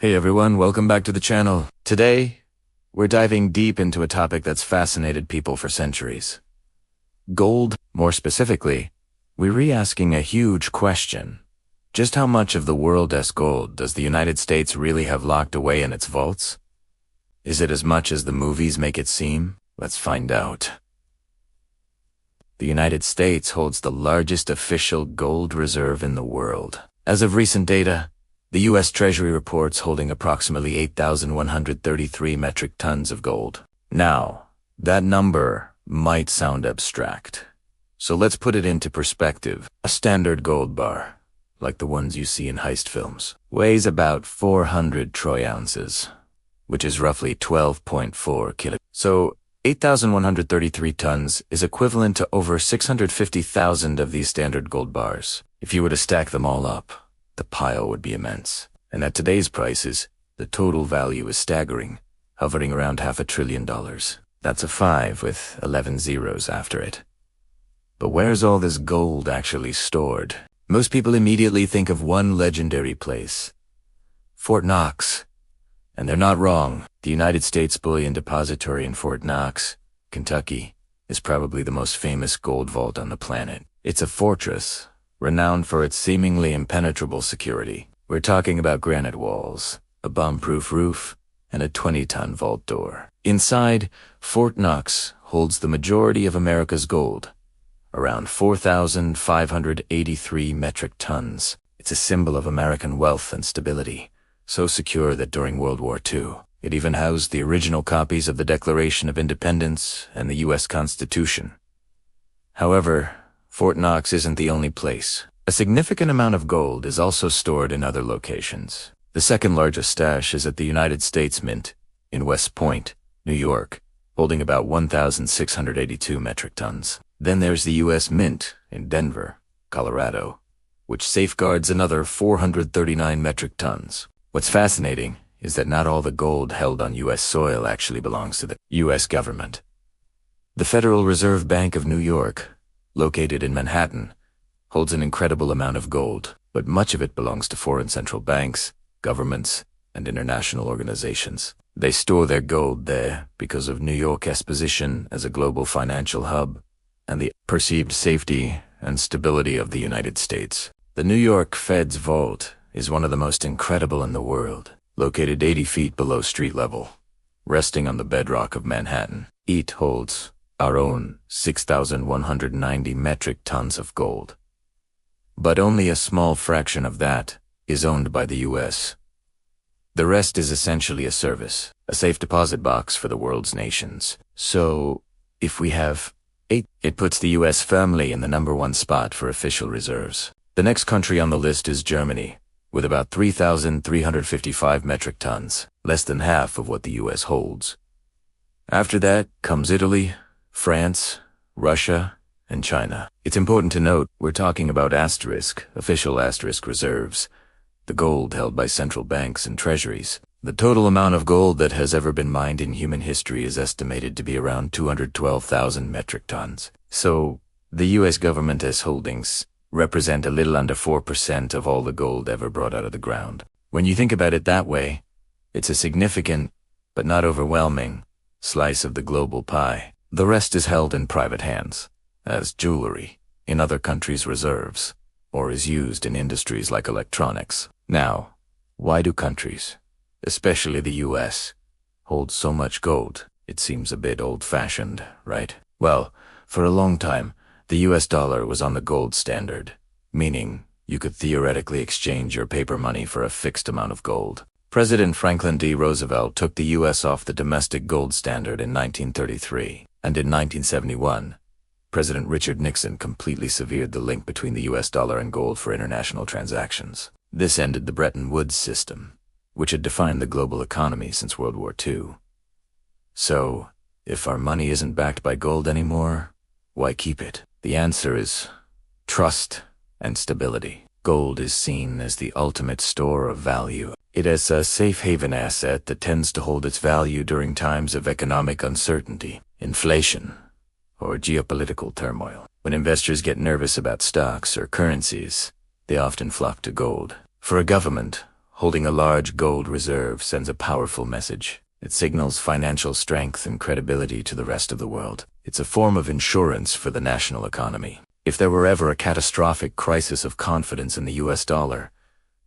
Hey everyone, welcome back to the channel. Today, we're diving deep into a topic that's fascinated people for centuries. Gold. More specifically, we're re-asking a huge question. Just how much of the world's gold does the United States really have locked away in its vaults? Is it as much as the movies make it seem? Let's find out. The United States holds the largest official gold reserve in the world. As of recent data, the U.S. Treasury reports holding approximately 8,133 metric tons of gold. Now, that number might sound abstract. So let's put it into perspective. A standard gold bar, like the ones you see in heist films, weighs about 400 troy ounces, which is roughly 12.4 kilos. So 8,133 tons is equivalent to over 650,000 of these standard gold bars. If you were to stack them all up, the pile would be immense. And at today's prices, the total value is staggering, hovering around $500 billion. That's a 5 with 11 zeros after it. But where's all this gold actually stored? Most people immediately think of one legendary place, Fort Knox. And they're not wrong. The United States Bullion Depository in Fort Knox, Kentucky, is probably the most famous gold vault on the planet. It's a fortress, renowned for its seemingly impenetrable security. We're talking about granite walls, a bomb-proof roof, and a 20-ton vault door. Inside, Fort Knox holds the majority of America's gold, around 4,583 metric tons. It's a symbol of American wealth and stability, so secure that during World War II, it even housed the original copies of the Declaration of Independence and the U.S. Constitution. However, Fort Knox isn't the only place. A significant amount of gold is also stored in other locations. The second largest stash is at the United States Mint in West Point, New York, holding about 1,682 metric tons. Then there's the U.S. Mint in Denver, Colorado, which safeguards another 439 metric tons. What's fascinating is that not all the gold held on U.S. soil actually belongs to the U.S. government. The Federal Reserve Bank of New York, located in Manhattan, holds an incredible amount of gold, but much of it belongs to foreign central banks, governments, and international organizations. They store their gold there because of New York's position as a global financial hub and the perceived safety and stability of the United States. The New York Fed's vault is one of the most incredible in the world, located 80 feet below street level, resting on the bedrock of Manhattan. It holds our own 6,190 metric tons of gold. But only a small fraction of that is owned by the U.S. The rest is essentially a service, a safe deposit box for the world's nations. So, if we have 8, it puts the U.S. firmly in the #1 spot for official reserves. The next country on the list is Germany, with about 3,355 metric tons, less than half of what the U.S. holds. After that comes Italy, France, Russia, and China. It's important to note we're talking about official asterisk reserves, the gold held by central banks and treasuries. The total amount of gold that has ever been mined in human history is estimated to be around 212,000 metric tons. So, the U.S. government's holdings represent a little under 4% of all the gold ever brought out of the ground. When you think about it that way, it's a significant, but not overwhelming, slice of the global pie. The rest is held in private hands, as jewelry, in other countries' reserves, or is used in industries like electronics. Now, why do countries, especially the U.S., hold so much gold? It seems a bit old-fashioned, right? Well, for a long time, the U.S. dollar was on the gold standard, meaning you could theoretically exchange your paper money for a fixed amount of gold. President Franklin D. Roosevelt took the U.S. off the domestic gold standard in 1933, and in 1971, President Richard Nixon completely severed the link between the U.S. dollar and gold for international transactions. This ended the Bretton Woods system, which had defined the global economy since World War II. So, if our money isn't backed by gold anymore, why keep it? The answer is trust and stability. Gold is seen as the ultimate store of value. It is a safe haven asset that tends to hold its value during times of economic uncertainty, inflation, or geopolitical turmoil. When investors get nervous about stocks or currencies, they often flock to gold. For a government, Holding a large gold reserve sends a powerful message. It signals financial strength and credibility to the rest of the world. It's a form of insurance for the national economy. If there were ever a catastrophic crisis of confidence in the US dollar,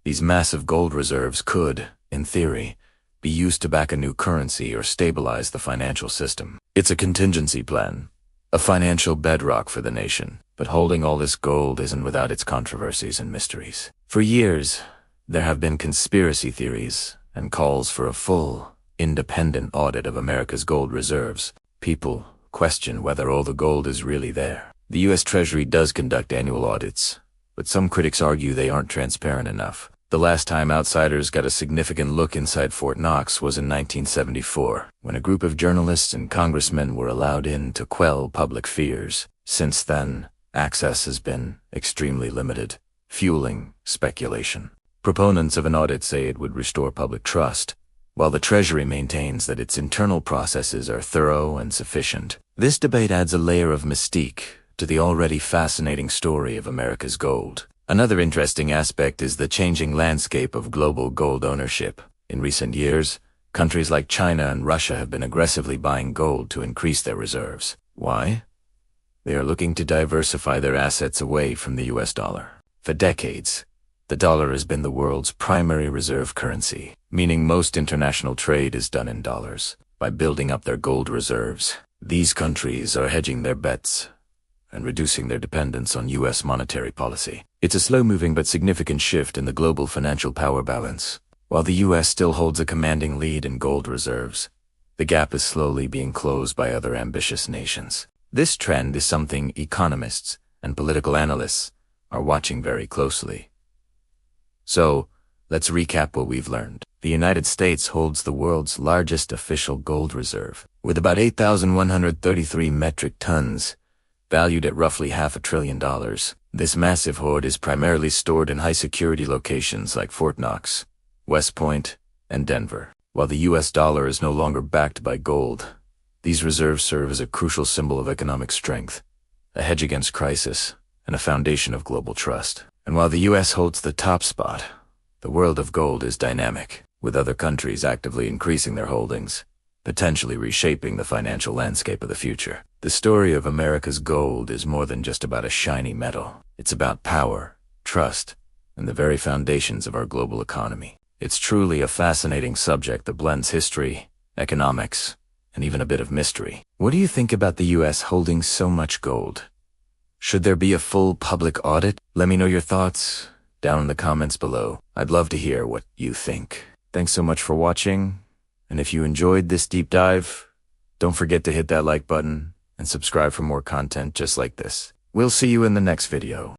these massive gold reserves could, in theory, be used to back a new currency or stabilize the financial system. It's a contingency plan, a financial bedrock for the nation. But holding all this gold isn't without its controversies and mysteries. For years, there have been conspiracy theories and calls for a full, independent audit of America's gold reserves. People question whether all the gold is really there. The U.S. Treasury does conduct annual audits, but some critics argue they aren't transparent enough. The last time outsiders got a significant look inside Fort Knox was in 1974, when a group of journalists and congressmen were allowed in to quell public fears. Since then, access has been extremely limited, fueling speculation. Proponents of an audit say it would restore public trust, while the Treasury maintains that its internal processes are thorough and sufficient. This debate adds a layer of mystique to the already fascinating story of America's gold. Another interesting aspect is the changing landscape of global gold ownership. In recent years, countries like China and Russia have been aggressively buying gold to increase their reserves. Why? They are looking to diversify their assets away from the US dollar. For decades, the dollar has been the world's primary reserve currency, meaning most international trade is done in dollars. By building up their gold reserves, these countries are hedging their bets and reducing their dependence on US monetary policy. It's a slow-moving but significant shift in the global financial power balance. While the US still holds a commanding lead in gold reserves, the gap is slowly being closed by other ambitious nations. This trend is something economists and political analysts are watching very closely. So, let's recap what we've learned. The United States holds the world's largest official gold reserve, with about 8,133 metric tons, valued at roughly $500 billion. This massive hoard is primarily stored in high-security locations like Fort Knox, West Point, and Denver. While the US dollar is no longer backed by gold, these reserves serve as a crucial symbol of economic strength, a hedge against crisis, and a foundation of global trust. And while the US holds the top spot, the world of gold is dynamic, with other countries actively increasing their holdings, potentially reshaping the financial landscape of the future. The story of America's gold is more than just about a shiny metal. It's about power, trust, and the very foundations of our global economy. It's truly a fascinating subject that blends history, economics, and even a bit of mystery. What do you think about the US holding so much gold? Should there be a full public audit? Let me know your thoughts down in the comments below. I'd love to hear what you think. Thanks so much for watching, and if you enjoyed this deep dive, don't forget to hit that like button and subscribe for more content just like this. We'll see you in the next video.